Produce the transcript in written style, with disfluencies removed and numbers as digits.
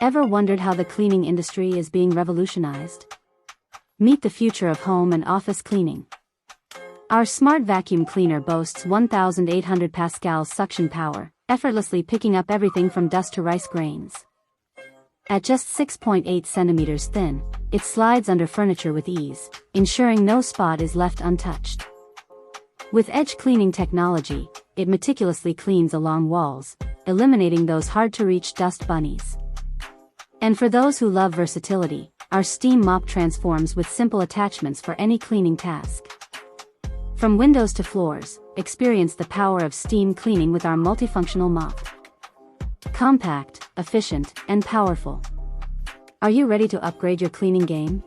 Ever wondered how the cleaning industry is being revolutionized? Meet the future of home and office cleaning. Our smart vacuum cleaner boasts 1,800 pascals suction power, effortlessly picking up everything from dust to rice grains. At just 6.8 centimeters thin, it slides under furniture with ease, ensuring no spot is left untouched. With edge cleaning technology, it meticulously cleans along walls, eliminating those hard-to-reach dust bunnies. And for those who love versatility, our steam mop transforms with simple attachments for any cleaning task. From windows to floors, experience the power of steam cleaning with our multifunctional mop. Compact, efficient, and powerful. Are you ready to upgrade your cleaning game?